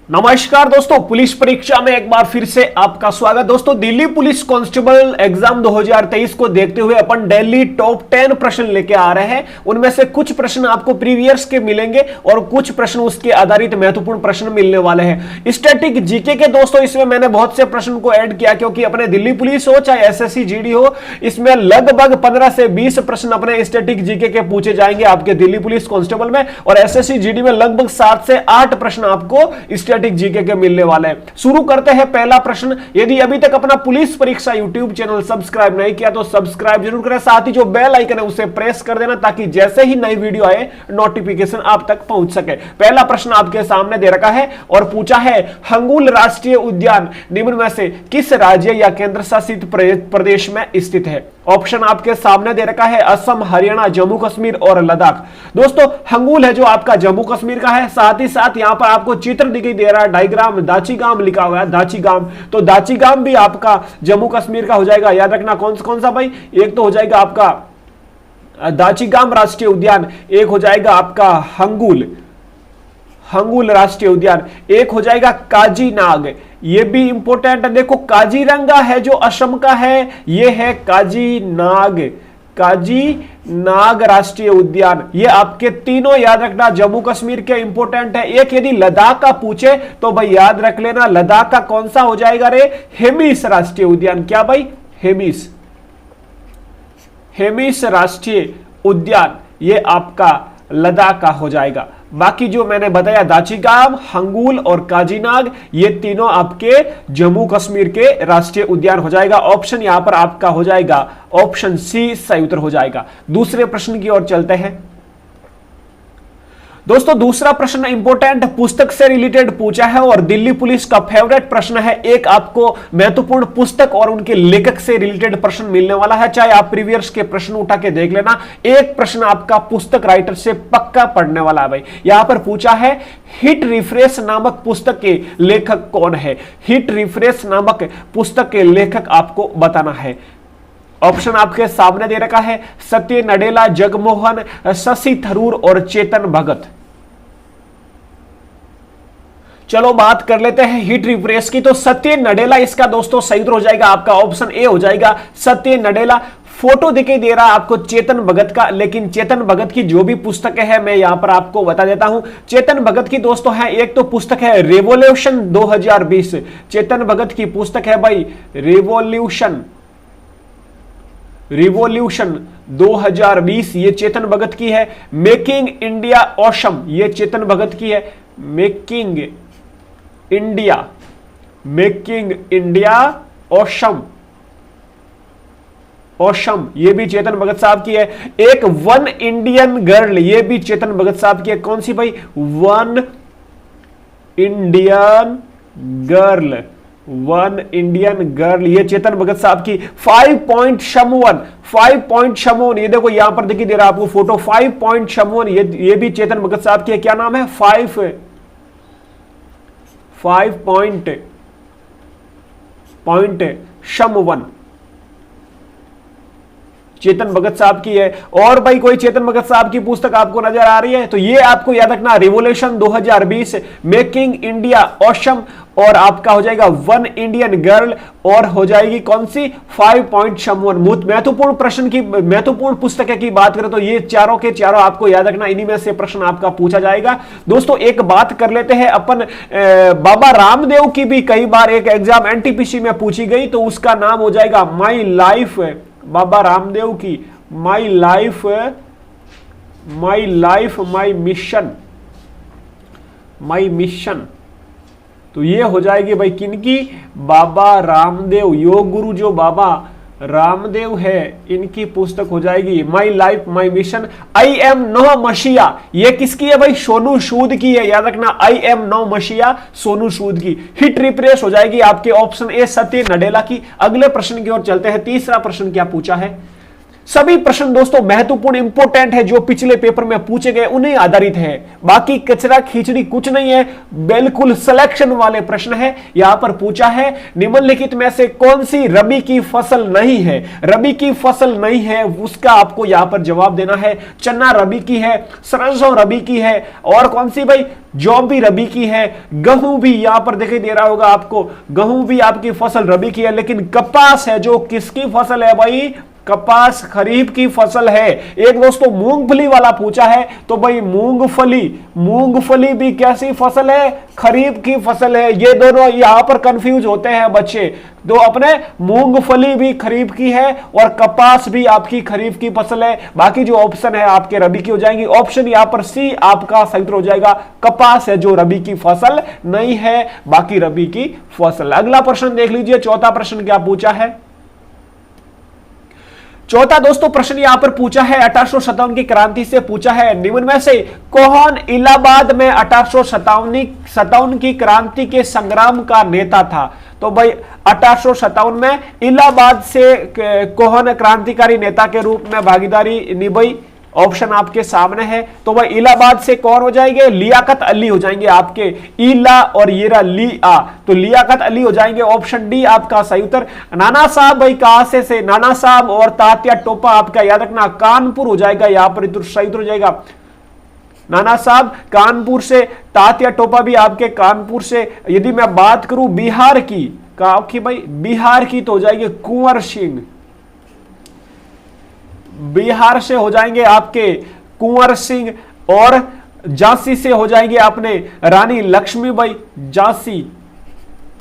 नमस्कार दोस्तों, पुलिस परीक्षा में एक बार फिर से आपका स्वागत। दोस्तों, दिल्ली पुलिस कांस्टेबल एग्जाम 2023 को देखते हुए अपन दिल्ली टॉप 10 प्रश्न लेके आ रहे हैं। उनमें से कुछ प्रश्न आपको प्रीवियस के मिलेंगे और कुछ प्रश्न उसके आधारित महत्वपूर्ण प्रश्न मिलने वाले हैं। स्टैटिक जीके के दोस्तों इसमें मैंने बहुत से प्रश्न को ऐड किया, क्योंकि अपने दिल्ली पुलिस हो चाहे एसएससी जीडी हो, इसमें लगभग 15 से 20 प्रश्न अपने स्टैटिक जीके के पूछे जाएंगे आपके दिल्ली पुलिस कांस्टेबल में, और एसएससी जीडी में लगभग 7 से 8 प्रश्न आपको स्टैटिक जीके के मिलने वाले हैं। शुरू करते हैं पहला प्रश्न। यदि अभी तक अपना पुलिस परीक्षा यूट्यूब चैनल सब्सक्राइब नहीं किया तो सब्सक्राइब जरूर करें, साथ ही जो बेल आइकन है उसे प्रेस कर देना, ताकि जैसे ही नई वीडियो आए नोटिफिकेशन आप तक पहुंच सके। पहला प्रश्न आपके सामने दे रखा है और पूछा है, हंगुल राष्ट्रीय उद्यान निम्न में से किस राज्य या केंद्र शासित प्रदेश में स्थित है? ऑप्शन आपके सामने दे रखा है, असम, हरियाणा, जम्मू कश्मीर और लद्दाख। दोस्तों, हंगुल है जो आपका जम्मू कश्मीर का है, साथ ही साथ यहां पर आपको चित्र दिखाई दे रहा है, डायग्राम, दाचीगाम लिखा हुआ है, दाचीगाम। तो दाचीगाम भी आपका जम्मू कश्मीर का हो जाएगा। याद रखना कौन सा भाई, एक तो हो जाएगा आपका दाचीगाम राष्ट्रीय उद्यान, एक हो जाएगा आपका हंगुल राष्ट्रीय उद्यान, एक हो जाएगा काजीनाग। ये भी इंपॉर्टेंट है। देखो, काजीरंगा है जो असम का है, ये है काजीनाग राष्ट्रीय उद्यान। ये आपके तीनों याद रखना, जम्मू कश्मीर के इंपॉर्टेंट है। एक यदि लद्दाख का पूछे तो भाई याद रख लेना, लद्दाख का कौन सा हो जाएगा रे? हेमिस राष्ट्रीय उद्यान। क्या भाई? हेमिस राष्ट्रीय उद्यान, ये आपका लद्दाख का हो जाएगा। बाकी जो मैंने बताया, दाचीगाम, हंगुल और काजीनाग, ये तीनों आपके जम्मू कश्मीर के राष्ट्रीय उद्यान हो जाएगा। ऑप्शन यहां पर आपका हो जाएगा ऑप्शन सी सही उत्तर हो जाएगा। दूसरे प्रश्न की ओर चलते हैं। दोस्तों, दूसरा प्रश्न इंपॉर्टेंट पुस्तक से रिलेटेड पूछा है और दिल्ली पुलिस का फेवरेट प्रश्न है। एक आपको महत्वपूर्ण पुस्तक और उनके लेखक से रिलेटेड प्रश्न मिलने वाला है, चाहे आप प्रीवियस के प्रश्न उठा के देख लेना। एक प्रश्न आपका पुस्तक राइटर से पक्का पढ़ने वाला है भाई। यहां पर पूछा है, हिट रिफ्रेश नामक पुस्तक के लेखक कौन है? हिट रिफ्रेश नामक पुस्तक के लेखक आपको बताना है। ऑप्शन आपके सामने दे रखा है, सत्य नडेला, जगमोहन, शशि थरूर और चेतन भगत। चलो बात कर लेते हैं हिट रिफ्रेश की। तो सत्य नडेला इसका दोस्तों सही उत्तर हो जाएगा, आपका ऑप्शन ए हो जाएगा, सत्य नडेला। फोटो दिखाई दे रहा है आपको चेतन भगत का, लेकिन चेतन भगत की जो भी पुस्तकें हैं मैं यहां पर आपको बता देता हूं। चेतन भगत की दोस्तों है, एक तो पुस्तक है रेवोल्यूशन 2020, चेतन भगत की पुस्तक है भाई रिवॉल्यूशन 2020, ये चेतन भगत की है। मेकिंग इंडिया ऑसम, ये चेतन भगत की है। मेकिंग इंडिया ऑसम, ये भी चेतन भगत साहब की है। एक वन इंडियन गर्ल, ये भी चेतन भगत साहब की है। कौन सी भाई? वन इंडियन गर्ल, ये चेतन भगत साहब की। 5 पॉइंट शमवन, ये देखो यहां पर दिखाई दे रहा है आपको फोटो, 5 पॉइंट शमवन, ये भी चेतन भगत साहब की है। क्या नाम है? 5 पॉइंट शमवन, चेतन भगत साहब की है। और भाई कोई चेतन भगत साहब की पुस्तक आपको नजर आ रही है तो ये आपको याद रखना, रिवॉल्यूशन 2020, मेकिंग इंडिया ऑसम, और आपका हो जाएगा वन इंडियन गर्ल, और हो जाएगी कौन सी? 5 पॉइंट शमवन। महत्वपूर्ण प्रश्न की, महत्वपूर्ण पुस्तकें की बात करें तो ये चारों के चारों आपको याद रखना, इन्हीं में से प्रश्न आपका पूछा जाएगा। दोस्तों, एक बात कर लेते हैं अपन, बाबा रामदेव की भी कई बार एक एग्जाम एनटीपीसी में पूछी गई, तो उसका नाम हो जाएगा माई लाइफ, बाबा रामदेव की माई लाइफ माई मिशन। तो ये हो जाएगी भाई किनकी? बाबा रामदेव, योग गुरु जो बाबा रामदेव है, इनकी पुस्तक हो जाएगी my life my mission. I am no Messiah, ये किसकी है भाई? सोनू सूद की है। याद रखना, आई am no messiah, Sonu Sood की। हिट रिफ्रेश हो जाएगी आपके ऑप्शन ए, सत्य नडेला की। अगले प्रश्न की ओर चलते हैं। तीसरा प्रश्न क्या पूछा है? सभी प्रश्न दोस्तों महत्वपूर्ण इंपोर्टेंट है, जो पिछले पेपर में पूछे गए उन्हें आधारित है। बाकी कचरा खिचड़ी कुछ नहीं है, बिल्कुल सिलेक्शन वाले प्रश्न है। यहां पर पूछा है निम्नलिखित में से कौन सी रबी की फसल नहीं है। रबी की फसल नहीं है उसका आपको यहां पर जवाब देना है। चना रबी की है, सरसों रबी की है, और कौन सी भाई, जौ भी रबी की है, गेहूं भी यहां पर दिखाई दे रहा होगा आपको, गेहूं भी आपकी फसल रबी की है। लेकिन कपास है जो किसकी फसल है भाई, कपास खरीफ की फसल है। एक दोस्तों मूंगफली वाला पूछा है, तो भाई मूंगफली भी कैसी फसल है, खरीफ की फसल है। ये दोनों यहां पर कंफ्यूज होते हैं बच्चे, तो अपने मूंगफली भी खरीफ की है और कपास भी आपकी खरीफ की फसल है। बाकी जो ऑप्शन है आपके रबी की हो जाएंगी। ऑप्शन यहां पर सी आपका सही उत्तर हो जाएगा, कपास है जो रबी की फसल नहीं है, बाकी रबी की फसल। अगला प्रश्न देख लीजिए, चौथा प्रश्न क्या पूछा है। चौथा दोस्तों प्रश्न यहां पर पूछा है 1857 की क्रांति से पूछा है, निम्न में से कौन इलाहाबाद में 1857 की क्रांति के संग्राम का नेता था। तो भाई 1857 में इलाहाबाद से कौन क्रांतिकारी नेता के रूप में भागीदारी निभाई। ऑप्शन आपके सामने है, तो भाई इलाहाबाद से कौन हो जाएंगे, लियाकत अली हो जाएंगे आपके, इला और येरा लिया, तो लियाकत अली हो जाएंगे। ऑप्शन डी आपका सही उत्तर। नाना साहब भाई कहां से नाना साहब और तात्या टोपा आपका याद रखना कानपुर हो जाएगा, यहां पर सही उत्तर हो जाएगा नाना साहब कानपुर से, तात्या टोपा भी आपके कानपुर से। यदि मैं बात करूं बिहार की, भाई बिहार की तो हो जाएगी कुंवर सिंह, बिहार से हो जाएंगे आपके कुंवर सिंह, और झांसी से हो जाएंगे अपने रानी लक्ष्मीबाई,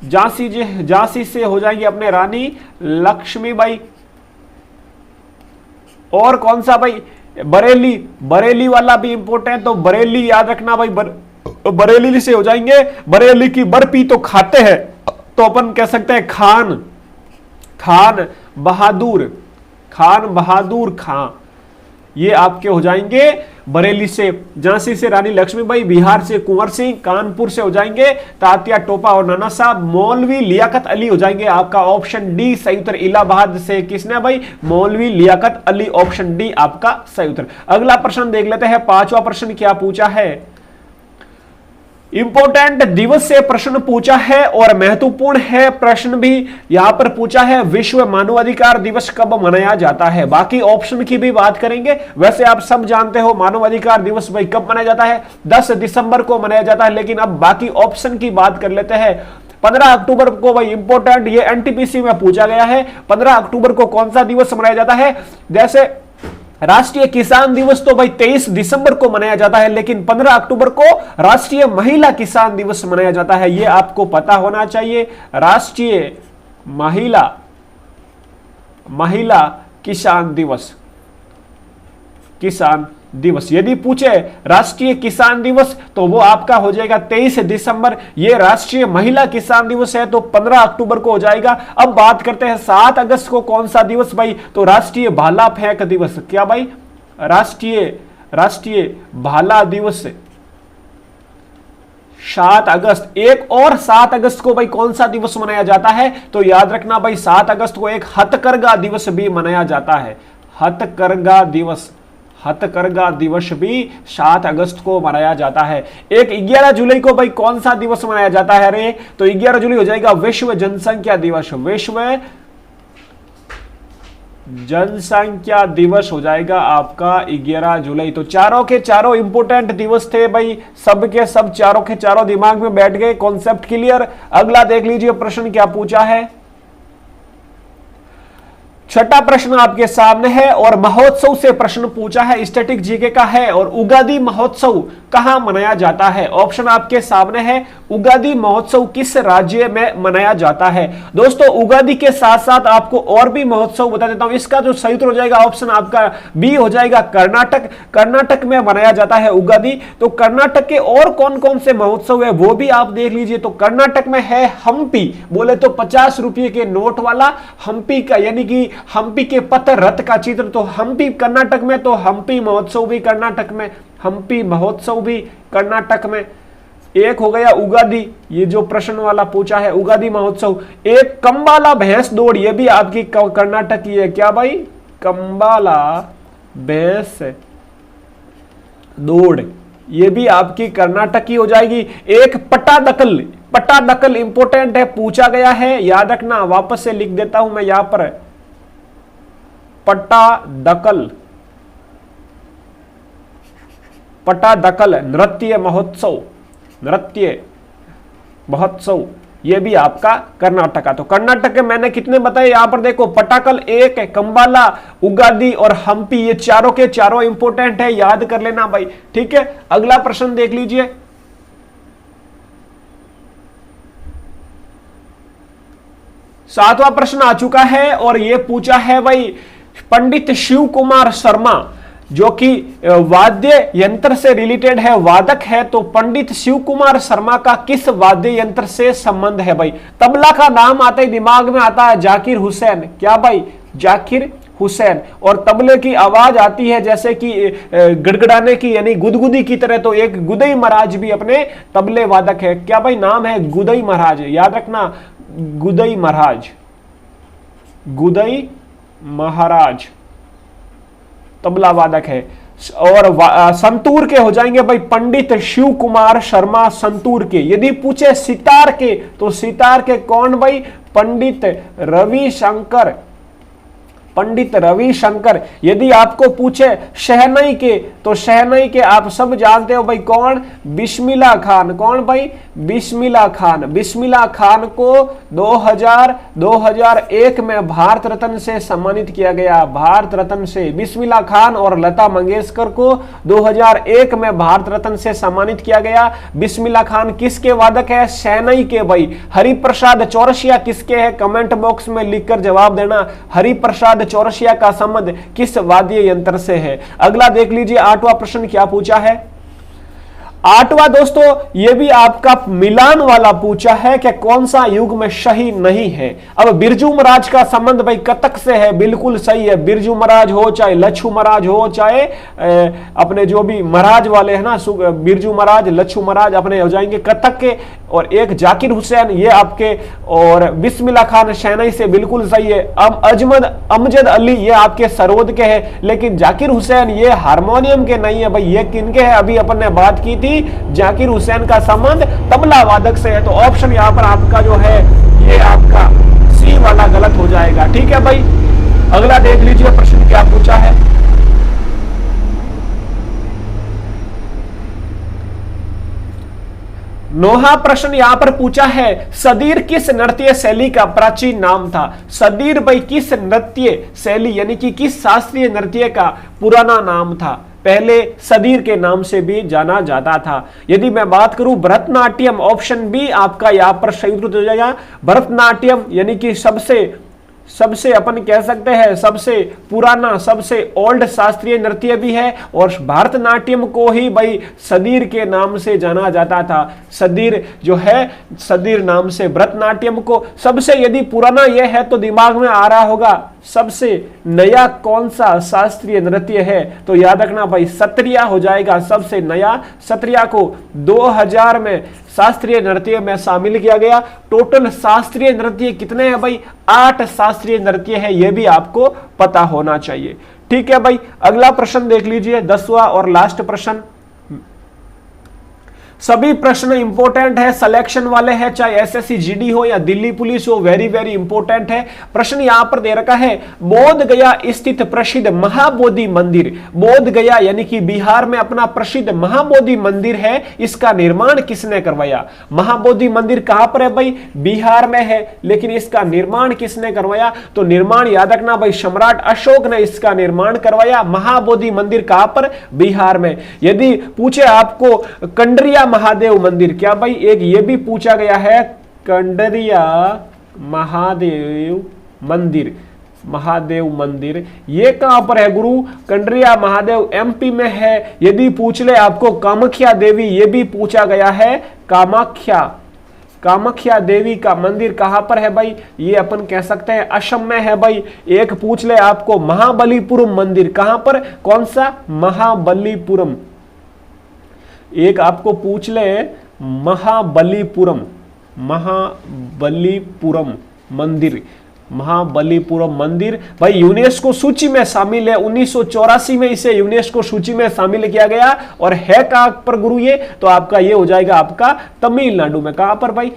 झांसी से हो जाएंगे अपने रानी लक्ष्मीबाई। और कौन सा भाई, बरेली वाला भी इंपोर्टेंट, तो बरेली याद रखना भाई, बरेली से हो जाएंगे, बरेली की बर्फी तो खाते हैं, तो अपन कह सकते हैं खान बहादुर खां, ये आपके हो जाएंगे बरेली से। झांसी से रानी लक्ष्मीबाई, बिहार से कुंवर सिंह, कानपुर से हो जाएंगे तात्या टोपा और नाना साहब, मौलवी लियाकत अली हो जाएंगे आपका ऑप्शन डी सही उत्तर। इलाहाबाद से किसने भाई, मौलवी लियाकत अली, ऑप्शन डी आपका सही उत्तर। अगला प्रश्न देख लेते हैं, पांचवा प्रश्न क्या पूछा है। इंपोर्टेंट दिवस से प्रश्न पूछा है और महत्वपूर्ण है प्रश्न भी। यहां पर पूछा है विश्व मानवाधिकार दिवस कब मनाया जाता है। बाकी ऑप्शन की भी बात करेंगे। वैसे आप सब जानते हो मानवाधिकार दिवस भाई कब मनाया जाता है, 10 दिसंबर को मनाया जाता है। लेकिन अब बाकी ऑप्शन की बात कर लेते हैं। 15 अक्टूबर को भाई इंपोर्टेंट, ये एनटीपीसी में पूछा गया है, 15 अक्टूबर को कौन सा दिवस मनाया जाता है। जैसे राष्ट्रीय किसान दिवस तो भाई 23 दिसंबर को मनाया जाता है, लेकिन 15 अक्टूबर को राष्ट्रीय महिला किसान दिवस मनाया जाता है, यह आपको पता होना चाहिए। राष्ट्रीय महिला किसान दिवस यदि पूछे राष्ट्रीय किसान दिवस तो वो आपका हो जाएगा 23 दिसंबर। ये राष्ट्रीय महिला किसान दिवस है तो 15 अक्टूबर को हो जाएगा। अब बात करते हैं 7 अगस्त को कौन सा दिवस भाई, तो राष्ट्रीय भाला फेंक दिवस। क्या भाई, राष्ट्रीय भाला दिवस 7 अगस्त। एक और 7 अगस्त को भाई कौन सा दिवस मनाया जाता है, तो याद रखना भाई 7 अगस्त को एक हथकरघा दिवस भी मनाया जाता है। हथकरघा दिवस भी 7 अगस्त को मनाया जाता है। एक 11 जुलाई को भाई कौन सा दिवस मनाया जाता है, अरे तो 11 जुलाई हो जाएगा विश्व जनसंख्या दिवस। विश्व जनसंख्या दिवस हो जाएगा आपका 11 जुलाई। तो चारों के चारों इंपोर्टेंट दिवस थे भाई, सब के सब चारों के चारों दिमाग में बैठ गए, कॉन्सेप्ट क्लियर। अगला देख लीजिए प्रश्न क्या पूछा है। छठा प्रश्न आपके सामने है और महोत्सव से प्रश्न पूछा है, स्टैटिक जीके का है। और उगादी महोत्सव कहां मनाया जाता है। ऑप्शन आपके सामने है, उगादी महोत्सव किस राज्य में मनाया जाता है। दोस्तों उगादी के साथ साथ आपको और भी महोत्सव बता देता हूं। इसका जो सही उत्तर हो जाएगा ऑप्शन आपका बी हो जाएगा, कर्नाटक। कर्नाटक में मनाया जाता है उगादी। तो कर्नाटक के और कौन कौन से महोत्सव है वो भी आप देख लीजिए। तो कर्नाटक में है हम्पी, बोले तो 50 रुपये के नोट वाला हम्पी का, यानी कि हम्पी के पत्थर रथ का चित्र, तो हम्पी कर्नाटक में। तो हम्पी महोत्सव भी कर्नाटक में, हम्पी महोत्सव भी कर्नाटक में। एक हो गया उगादी, ये जो प्रश्न वाला पूछा है उगादी महोत्सव। एक कंबाला भैंस दौड़, ये भी आपकी कर्नाटक की है। क्या भाई, कंबाला भैंस दौड़, ये भी आपकी कर्नाटक की हो जाएगी। एक पट्टादकल, पट्टादकल इंपोर्टेंट है, पूछा गया है, याद रखना। वापस से लिख देता हूं मैं यहां पर, पट्टादकल, पट्टादकल नृत्य महोत्सव, नृत्य महोत्सव, ये भी आपका कर्नाटक का। तो कर्नाटक के मैंने कितने बताए यहां पर देखो, पट्टाकल एक है, कंबाला, उगादी और हम्पी, ये चारों के चारों इंपोर्टेंट है, याद कर लेना भाई। ठीक है, अगला प्रश्न देख लीजिए। सातवां प्रश्न आ चुका है और ये पूछा है भाई पंडित शिव कुमार शर्मा, जो कि वाद्य यंत्र से रिलेटेड है, वादक है। तो पंडित शिव कुमार शर्मा का किस वाद्य यंत्र से संबंध है भाई? तबला का नाम आता ही दिमाग में आता है जाकिर हुसैन, क्या भाई? जाकिर हुसैन। और तबले की आवाज आती है जैसे कि गड़गड़ाने की, यानी गुदगुदी की तरह। तो एक गुदई महाराज भी अपने तबले वादक है, क्या भाई नाम है? गुदई महाराज, याद रखना, गुदई महाराज, गुदई महाराज तबला वादक है। और संतूर के हो जाएंगे भाई पंडित शिव कुमार शर्मा संतूर के। यदि पूछे सितार के, तो सितार के कौन भाई? पंडित रविशंकर, पंडित रविशंकर। यदि आपको पूछे शहनाई के, तो शहनाई के आप सब जानते हो भाई कौन? बिस्मिल्लाह खान। कौन भाई? बिस्मिल्लाह खान। बिस्मिल्लाह खान को 2001 में भारत रत्न से सम्मानित किया गया, भारत रत्न से। बिस्मिल्लाह खान और लता मंगेशकर को 2001 में भारत रत्न से सम्मानित किया गया। बिस्मिल्लाह खान किसके वादक है? शहनाई के भाई। हरिप्रसाद चौरसिया किसके है? कमेंट बॉक्स में लिखकर जवाब देना। हरिप्रसाद चौरसिया का संबंध किस वाद्य यंत्र से है? अगला देख लीजिए, आठवां प्रश्न क्या पूछा है। आठवां दोस्तों, यह भी आपका मिलान वाला पूछा है कि कौन सा युग में सही नहीं है। अब बिरजू महाराज का संबंध भाई कथक से है, बिल्कुल सही है। बिरजू महाराज हो, चाहे लच्छू महाराज हो, चाहे अपने जो भी महाराज वाले हैं ना, बिरजू महाराज, लच्छू महाराज अपने हो जाएंगे कथक के। और एक जाकिर हुसैन, ये आपके, और बिस्मिल्लाह खान शहनाई से बिल्कुल सही है। अमजद अली ये आपके सरोद के हैं, लेकिन जाकिर हुसैन ये हारमोनियम के नहीं है भाई। ये किनके हैं? अभी अपन ने बात की थी, जाकिर हुसैन का संबंध तबला वादक से है। तो ऑप्शन यहां पर आपका जो है ये आपका सी वाला गलत हो जाएगा। ठीक है भाई, अगला देख लीजिए प्रश्न क्या पूछा है। नौवां प्रश्न यहां पर पूछा है, सदीर किस नृत्य शैली का प्राचीन नाम था? सदीर भाई किस नृत्य शैली यानी कि किस शास्त्रीय नृत्य का पुराना नाम था? पहले सदीर के नाम से भी जाना जाता था। यदि मैं बात करूं भरतनाट्यम, ऑप्शन बी आपका यहां पर सही उत्तर हो जाएगा। भरतनाट्यम यानी कि सबसे अपन कह सकते हैं सबसे पुराना, सबसे ओल्ड शास्त्रीय नृत्य भी है। और भारतनाट्यम को ही भाई सदीर के नाम से जाना जाता था। सदीर जो है, सदीर नाम से भरतनाट्यम को। सबसे यदि पुराना यह है तो दिमाग में आ रहा होगा सबसे नया कौन सा शास्त्रीय नृत्य है? तो याद रखना भाई सत्रिया हो जाएगा सबसे नया। सत्रिया को 2000 में शास्त्रीय नृत्य में शामिल किया गया। टोटल शास्त्रीय नृत्य कितने हैं भाई? 8 शास्त्रीय नृत्य है, यह भी आपको पता होना चाहिए। ठीक है भाई, अगला प्रश्न देख लीजिए, 10वां और लास्ट प्रश्न। सभी प्रश्न इंपॉर्टेंट है, सिलेक्शन वाले हैं, चाहे एसएससी जीडी हो या दिल्ली पुलिस हो, वेरी वेरी इंपॉर्टेंट है। प्रश्न यहां पर दे रखा है, बोध गया स्थित प्रसिद्ध महाबोधि मंदिर, बोध गया यानी कि बिहार में अपना प्रसिद्ध महाबोधि मंदिर है, इसका निर्माण किसने करवाया? महाबोधि मंदिर कहां पर है भाई? बिहार में है, लेकिन इसका निर्माण किसने करवाया? तो निर्माण याद रखना भाई सम्राट अशोक ने इसका निर्माण करवाया। महाबोधि मंदिर कहां पर? बिहार में। यदि पूछे आपको कंडरिया महादेव मंदिर, क्या भाई एक ये भी पूछा गया है, कंडरिया महादेव मंदिर, महादेव मंदिर ये कहां पर है गुरु? कंडरिया महादेव एमपी में है। यदि पूछ ले आपको कामाख्या देवी, ये भी पूछा गया है, कामाख्या देवी का मंदिर कहां पर है भाई? ये अपन कह सकते हैं असम में है भाई। एक पूछ ले आपको महाबलीपुरम मंदिर, कहां पर? कौन सा? महाबलीपुरम। एक आपको पूछ ले महाबलीपुरम, महाबलीपुरम मंदिर महाबलीपुरम मंदिर भाई यूनेस्को सूची में शामिल है। 1984 में इसे यूनेस्को सूची में शामिल किया गया। और है कहां पर गुरु ये, तो आपका ये हो जाएगा आपका तमिलनाडु में। कहां पर भाई,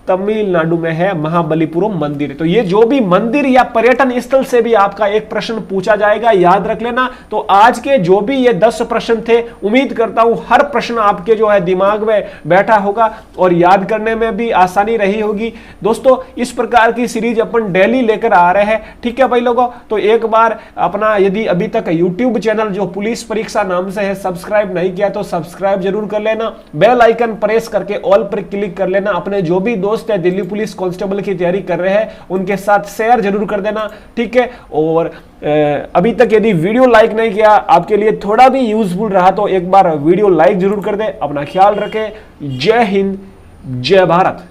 तमिलनाडु में है महाबलीपुरम मंदिर। तो ये जो भी मंदिर या पर्यटन स्थल से भी आपका एक प्रश्न पूछा जाएगा, याद रख लेना। तो आज के जो भी ये 10 प्रश्न थे, उम्मीद करता हूं हर प्रश्न आपके जो है दिमाग में बैठा होगा और याद करने में भी आसानी रही होगी। दोस्तों इस प्रकार की सीरीज अपन डेली लेकर आ रहे हैं, ठीक है भाई लोगों। तो एक बार अपना यदि अभी तक यूट्यूब चैनल जो पुलिस परीक्षा नाम से है सब्सक्राइब नहीं किया तो सब्सक्राइब जरूर कर लेना, बेल आइकन प्रेस करके ऑल पर क्लिक कर लेना। अपने जो भी दोस्त है दिल्ली पुलिस कांस्टेबल की तैयारी कर रहे हैं उनके साथ शेयर जरूर कर देना, ठीक है। और अभी तक यदि वीडियो लाइक नहीं किया, आपके लिए थोड़ा भी यूजफुल रहा तो एक बार वीडियो लाइक जरूर कर दे। अपना ख्याल रखें। जय हिंद, जय भारत।